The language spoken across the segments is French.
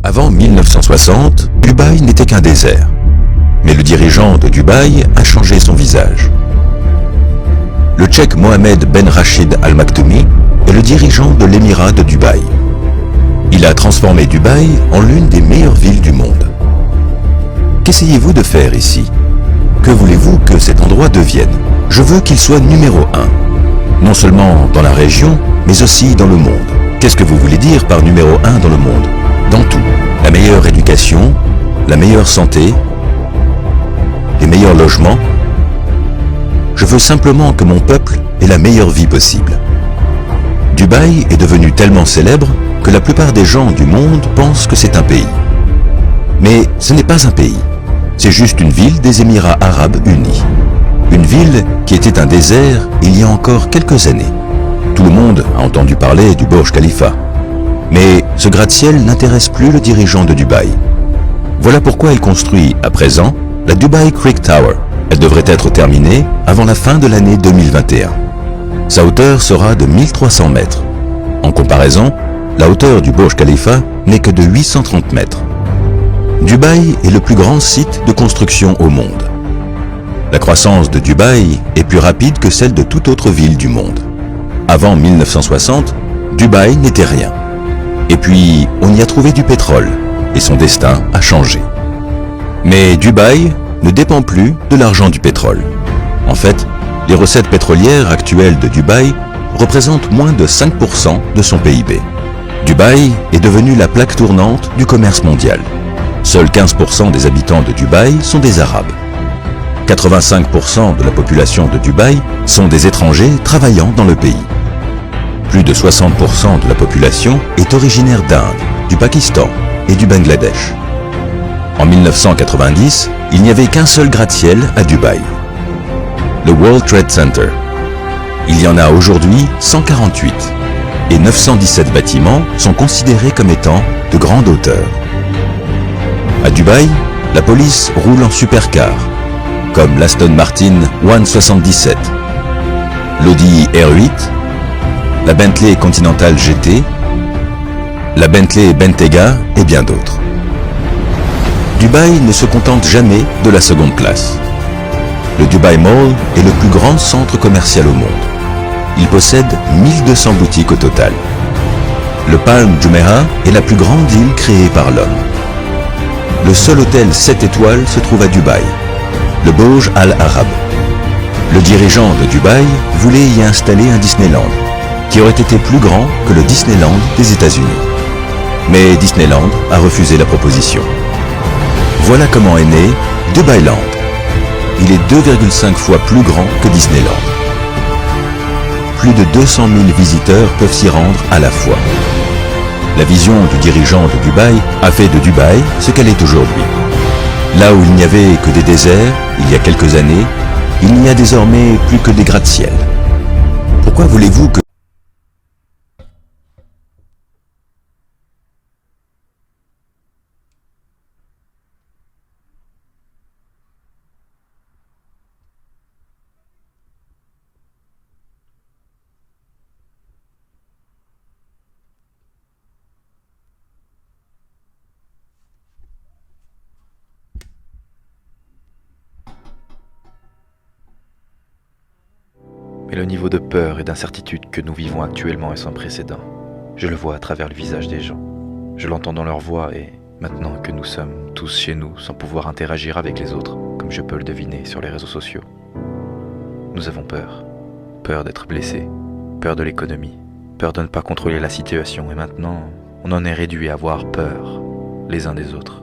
Avant 1960, Dubaï n'était qu'un désert. Mais le dirigeant de Dubaï a changé son visage. Le Tchèque Mohamed Ben Rachid Al Maktoumi est le dirigeant de l'émirat de Dubaï. Il a transformé Dubaï en l'une des meilleures villes du monde. Qu'essayez-vous de faire ici? Que voulez-vous que cet endroit devienne? Je veux qu'il soit numéro 1. Non seulement dans la région, mais aussi dans le monde. Qu'est-ce que vous voulez dire par numéro 1 dans le monde? Dans tout. La meilleure éducation, la meilleure santé, les meilleurs logements. Je veux simplement que mon peuple ait la meilleure vie possible. Dubaï est devenu tellement célèbre que la plupart des gens du monde pensent que c'est un pays. Mais ce n'est pas un pays. C'est juste une ville des Émirats Arabes Unis. Une ville qui était un désert il y a encore quelques années. Tout le monde a entendu parler du Burj Khalifa. Mais ce gratte-ciel n'intéresse plus le dirigeant de Dubaï. Voilà pourquoi il construit, à présent, la Dubai Creek Tower. Elle devrait être terminée avant la fin de l'année 2021. Sa hauteur sera de 1300 mètres. En comparaison, la hauteur du Burj Khalifa n'est que de 830 mètres. Dubaï est le plus grand site de construction au monde. La croissance de Dubaï est plus rapide que celle de toute autre ville du monde. Avant 1960, Dubaï n'était rien. Et puis, on y a trouvé du pétrole, et son destin a changé. Mais Dubaï ne dépend plus de l'argent du pétrole. En fait, les recettes pétrolières actuelles de Dubaï représentent moins de 5% de son PIB. Dubaï est devenue la plaque tournante du commerce mondial. Seuls 15% des habitants de Dubaï sont des Arabes. 85% de la population de Dubaï sont des étrangers travaillant dans le pays. Plus de 60% de la population est originaire d'Inde, du Pakistan et du Bangladesh. En 1990, il n'y avait qu'un seul gratte-ciel à Dubaï, le World Trade Center. Il y en a aujourd'hui 148 et 917 bâtiments sont considérés comme étant de grande hauteur. À Dubaï, la police roule en supercar, comme l'Aston Martin 177, l'Audi R8, la Bentley Continental GT, la Bentley Bentayga et bien d'autres. Dubaï ne se contente jamais de la seconde classe. Le Dubai Mall est le plus grand centre commercial au monde. Il possède 1200 boutiques au total. Le Palm Jumeirah est la plus grande île créée par l'homme. Le seul hôtel 7 étoiles se trouve à Dubaï, le Burj Al Arab. Le dirigeant de Dubaï voulait y installer un Disneyland, qui aurait été plus grand que le Disneyland des États-Unis. Mais Disneyland a refusé la proposition. Voilà comment est né Dubailand. Il est 2,5 fois plus grand que Disneyland. Plus de 200 000 visiteurs peuvent s'y rendre à la fois. La vision du dirigeant de Dubaï a fait de Dubaï ce qu'elle est aujourd'hui. Là où il n'y avait que des déserts, il y a quelques années, il n'y a désormais plus que des gratte-ciel. Pourquoi voulez-vous que Mais le niveau de peur et d'incertitude que nous vivons actuellement est sans précédent. Je le vois à travers le visage des gens. Je l'entends dans leur voix et, maintenant que nous sommes tous chez nous sans pouvoir interagir avec les autres, comme je peux le deviner sur les réseaux sociaux, nous avons peur. Peur d'être blessés, peur de l'économie, peur de ne pas contrôler la situation et maintenant, on en est réduit à avoir peur les uns des autres.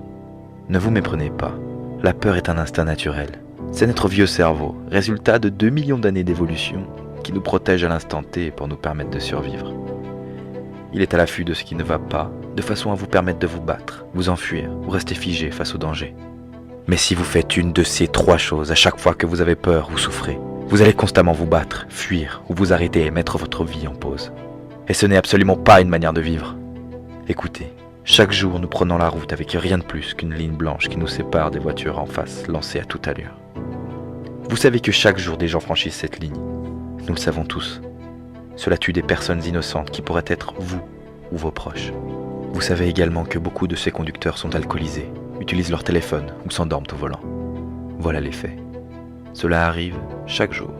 Ne vous méprenez pas, la peur est un instinct naturel. C'est notre vieux cerveau, résultat de 2 millions d'années d'évolution, qui nous protège à l'instant T pour nous permettre de survivre. Il est à l'affût de ce qui ne va pas, de façon à vous permettre de vous battre, vous enfuir ou rester figé face au danger. Mais si vous faites une de ces 3 choses à chaque fois que vous avez peur ou souffrez, vous allez constamment vous battre, fuir ou vous arrêter et mettre votre vie en pause. Et ce n'est absolument pas une manière de vivre. Écoutez, chaque jour nous prenons la route avec rien de plus qu'une ligne blanche qui nous sépare des voitures en face lancées à toute allure. Vous savez que chaque jour des gens franchissent cette ligne. Nous le savons tous. Cela tue des personnes innocentes qui pourraient être vous ou vos proches. Vous savez également que beaucoup de ces conducteurs sont alcoolisés, utilisent leur téléphone ou s'endorment au volant. Voilà les faits. Cela arrive chaque jour.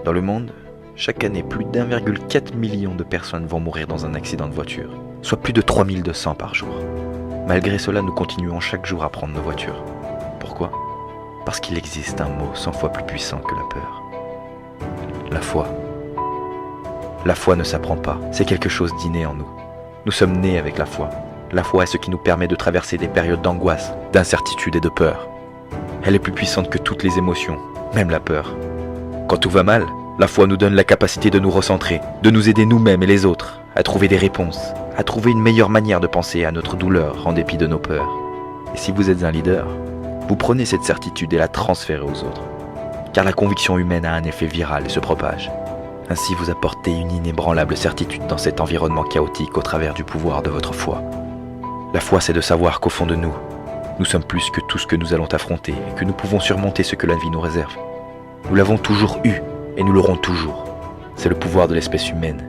Dans le monde, chaque année, plus d'1,4 million de personnes vont mourir dans un accident de voiture, soit plus de 3200 par jour. Malgré cela, nous continuons chaque jour à prendre nos voitures. Pourquoi ? Parce qu'il existe un mot 100 fois plus puissant que la peur. La foi. La foi ne s'apprend pas, c'est quelque chose d'inné en nous. Nous sommes nés avec la foi. La foi est ce qui nous permet de traverser des périodes d'angoisse, d'incertitude et de peur. Elle est plus puissante que toutes les émotions, même la peur. Quand tout va mal, la foi nous donne la capacité de nous recentrer, de nous aider nous-mêmes et les autres, à trouver des réponses, à trouver une meilleure manière de penser à notre douleur en dépit de nos peurs. Et si vous êtes un leader, vous prenez cette certitude et la transférez aux autres. Car la conviction humaine a un effet viral et se propage. Ainsi vous apportez une inébranlable certitude dans cet environnement chaotique au travers du pouvoir de votre foi. La foi, c'est de savoir qu'au fond de nous, nous sommes plus que tout ce que nous allons affronter et que nous pouvons surmonter ce que la vie nous réserve. Nous l'avons toujours eu et nous l'aurons toujours. C'est le pouvoir de l'espèce humaine.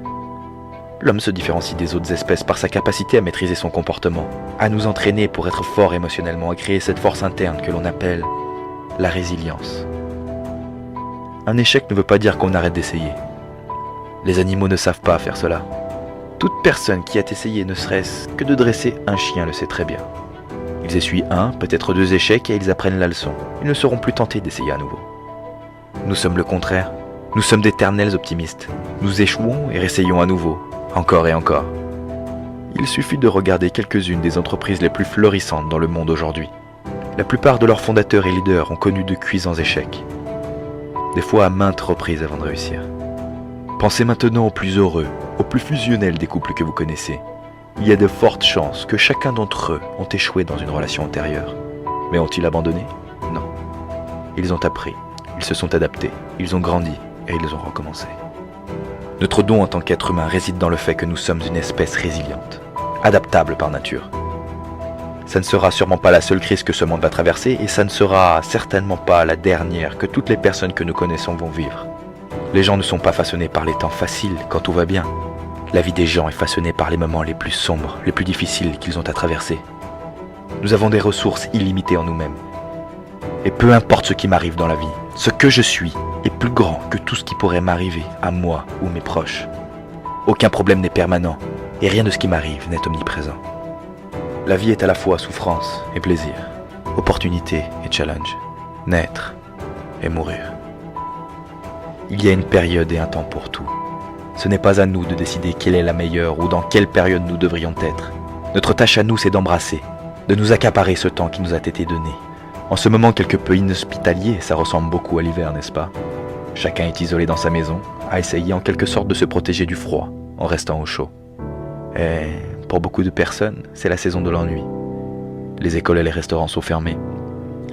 L'homme se différencie des autres espèces par sa capacité à maîtriser son comportement, à nous entraîner pour être fort émotionnellement, à créer cette force interne que l'on appelle la résilience. Un échec ne veut pas dire qu'on arrête d'essayer. Les animaux ne savent pas faire cela. Toute personne qui a essayé ne serait-ce que de dresser un chien le sait très bien. Ils essuient un, peut-être deux échecs et ils apprennent la leçon. Ils ne seront plus tentés d'essayer à nouveau. Nous sommes le contraire. Nous sommes d'éternels optimistes. Nous échouons et réessayons à nouveau, encore et encore. Il suffit de regarder quelques-unes des entreprises les plus florissantes dans le monde aujourd'hui. La plupart de leurs fondateurs et leaders ont connu de cuisants échecs. Des fois à maintes reprises avant de réussir. Pensez maintenant aux plus heureux, aux plus fusionnels des couples que vous connaissez. Il y a de fortes chances que chacun d'entre eux ont échoué dans une relation antérieure. Mais ont-ils abandonné ? Non. Ils ont appris, ils se sont adaptés, ils ont grandi et ils ont recommencé. Notre don en tant qu'être humain réside dans le fait que nous sommes une espèce résiliente, adaptable par nature. Ça ne sera sûrement pas la seule crise que ce monde va traverser et ça ne sera certainement pas la dernière que toutes les personnes que nous connaissons vont vivre. Les gens ne sont pas façonnés par les temps faciles quand tout va bien. La vie des gens est façonnée par les moments les plus sombres, les plus difficiles qu'ils ont à traverser. Nous avons des ressources illimitées en nous-mêmes. Et peu importe ce qui m'arrive dans la vie, ce que je suis est plus grand que tout ce qui pourrait m'arriver à moi ou mes proches. Aucun problème n'est permanent et rien de ce qui m'arrive n'est omniprésent. La vie est à la fois souffrance et plaisir, opportunité et challenge, naître et mourir. Il y a une période et un temps pour tout. Ce n'est pas à nous de décider quelle est la meilleure ou dans quelle période nous devrions être. Notre tâche à nous, c'est d'embrasser, de nous accaparer ce temps qui nous a été donné. En ce moment quelque peu inhospitalier, ça ressemble beaucoup à l'hiver, n'est-ce pas ? Chacun est isolé dans sa maison, a essayé en quelque sorte de se protéger du froid, en restant au chaud. Et pour beaucoup de personnes, c'est la saison de l'ennui. Les écoles et les restaurants sont fermés.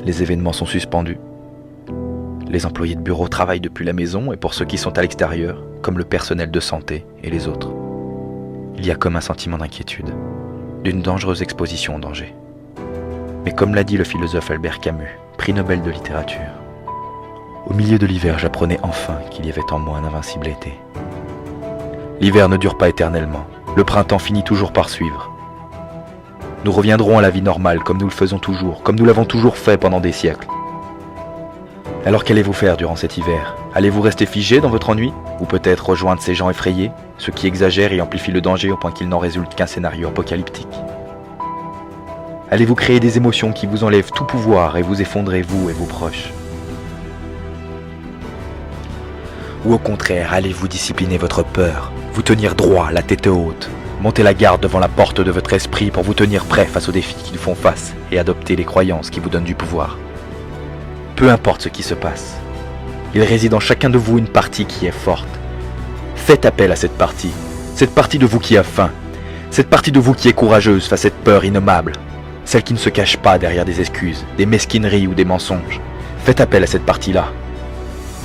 Les événements sont suspendus. Les employés de bureau travaillent depuis la maison et pour ceux qui sont à l'extérieur, comme le personnel de santé et les autres. Il y a comme un sentiment d'inquiétude, d'une dangereuse exposition au danger. Mais comme l'a dit le philosophe Albert Camus, prix Nobel de littérature, au milieu de l'hiver, j'apprenais enfin qu'il y avait en moi un invincible été. L'hiver ne dure pas éternellement, le printemps finit toujours par suivre. Nous reviendrons à la vie normale comme nous le faisons toujours, comme nous l'avons toujours fait pendant des siècles. Alors qu'allez-vous faire durant cet hiver ? Allez-vous rester figé dans votre ennui ? Ou peut-être rejoindre ces gens effrayés, ceux qui exagèrent et amplifient le danger au point qu'il n'en résulte qu'un scénario apocalyptique ? Allez-vous créer des émotions qui vous enlèvent tout pouvoir et vous effondrer vous et vos proches ? Ou au contraire, allez-vous discipliner votre peur, vous tenir droit, la tête haute, monter la garde devant la porte de votre esprit pour vous tenir prêt face aux défis qui nous font face et adopter les croyances qui vous donnent du pouvoir ? Peu importe ce qui se passe, il réside en chacun de vous une partie qui est forte. Faites appel à cette partie de vous qui a faim, cette partie de vous qui est courageuse face à cette peur innommable, celle qui ne se cache pas derrière des excuses, des mesquineries ou des mensonges. Faites appel à cette partie-là.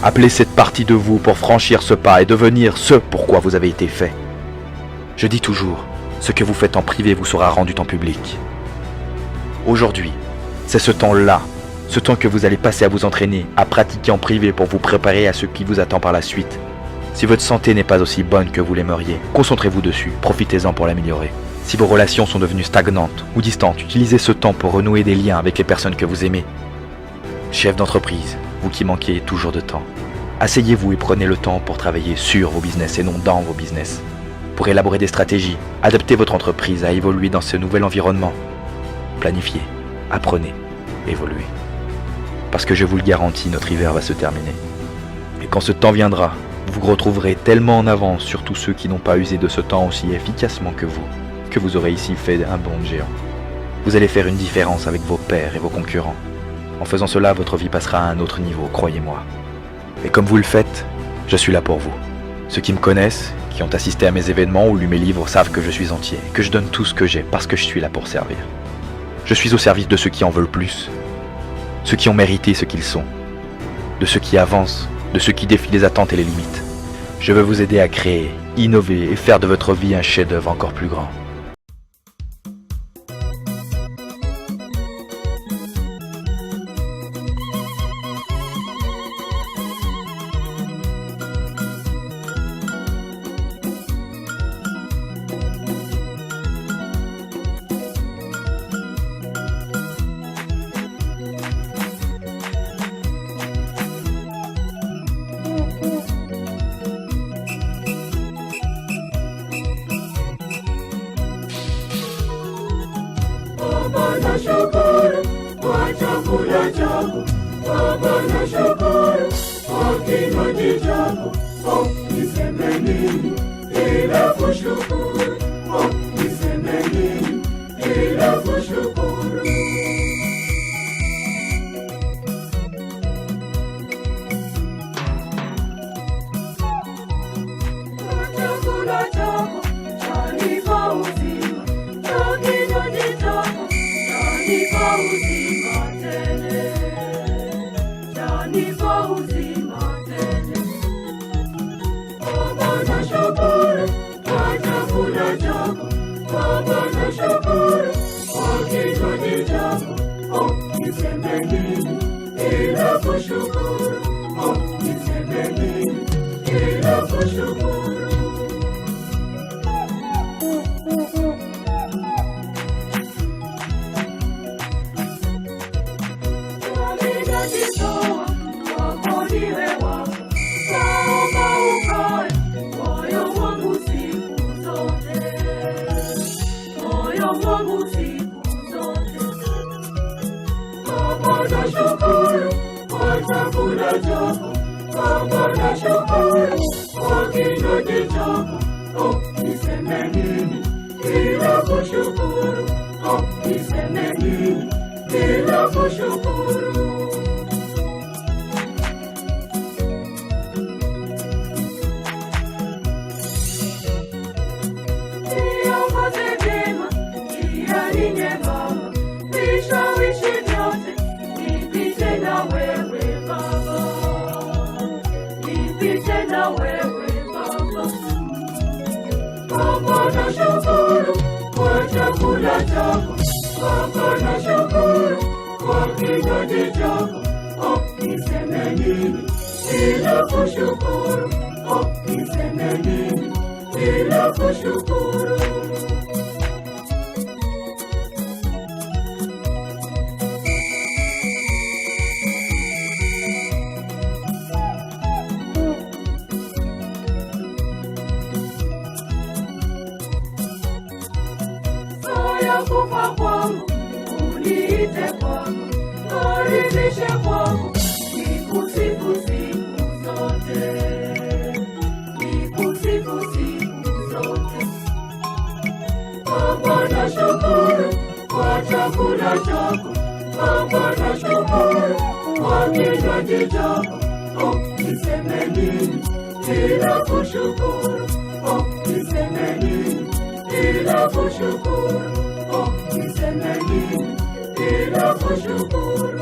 Appelez cette partie de vous pour franchir ce pas et devenir ce pourquoi vous avez été fait. Je dis toujours, ce que vous faites en privé vous sera rendu en public. Aujourd'hui, c'est ce temps-là, ce temps que vous allez passer à vous entraîner, à pratiquer en privé pour vous préparer à ce qui vous attend par la suite. Si votre santé n'est pas aussi bonne que vous l'aimeriez, concentrez-vous dessus, profitez-en pour l'améliorer. Si vos relations sont devenues stagnantes ou distantes, utilisez ce temps pour renouer des liens avec les personnes que vous aimez. Chef d'entreprise, vous qui manquez toujours de temps, asseyez-vous et prenez le temps pour travailler sur vos business et non dans vos business. Pour élaborer des stratégies, adaptez votre entreprise à évoluer dans ce nouvel environnement. Planifiez, apprenez, évoluez. Parce que je vous le garantis, notre hiver va se terminer. Et quand ce temps viendra, vous vous retrouverez tellement en avance sur tous ceux qui n'ont pas usé de ce temps aussi efficacement que vous aurez ici fait un bond de géant. Vous allez faire une différence avec vos pairs et vos concurrents. En faisant cela, votre vie passera à un autre niveau, croyez-moi. Et comme vous le faites, je suis là pour vous. Ceux qui me connaissent, qui ont assisté à mes événements ou lu mes livres savent que je suis entier, que je donne tout ce que j'ai parce que je suis là pour servir. Je suis au service de ceux qui en veulent plus, ceux qui ont mérité ce qu'ils sont, de ceux qui avancent, de ceux qui défient les attentes et les limites. Je veux vous aider à créer, innover et faire de votre vie un chef-d'œuvre encore plus grand. Baba nashukuru kwa chakula chako, Baba nashukuru kwa kinywaji chako. Oh, niseme nini ila kushukuru? Oh, niseme nini ila kushukuru? Kwa chakula chako chanipa uzima, kwa kinywaji chako chanipa uzima tele, chanipa uzima tele. Baba nashukuru kwa chakula chako, Baba nashukuru kwa kinywaji chako. Oh, niseme nini ila kushukuru? Oh, niseme nini ila kushukuru? Ninajitoa kwako niwe wako, naomba ukae moyo wangu siku zote, moyo wangu siku zote. Baba nashukuru kwa chakula chako, Baba nashukuru kwa kinywaji chako. Oh, niseme nini ila kushukuru? Oh, niseme nini ila kushukuru? Niongoze vyema njiani nyembamba, vishawishi vyote nipite na wewe Baba, nipite na wewe Baba. Baba nashukuru kwa chakula chako, Baba nashukuru kwa kinywaji chako. Oh, niseme nini ila kushukuru? Oh, niseme nini ila kushukuru? Saya kufa kwangu, uniite kwangu, naridhishe kwangu, nikusifu siku zote, nikusifu siku zote. Baba nashukuru kwa chakula chako, Baba nashukuru kwa kinywaji chako. Oh, niseme nini ila kushukuru? Oh, niseme nini ila kushukuru? Oh, niseme nini ila kushukuru?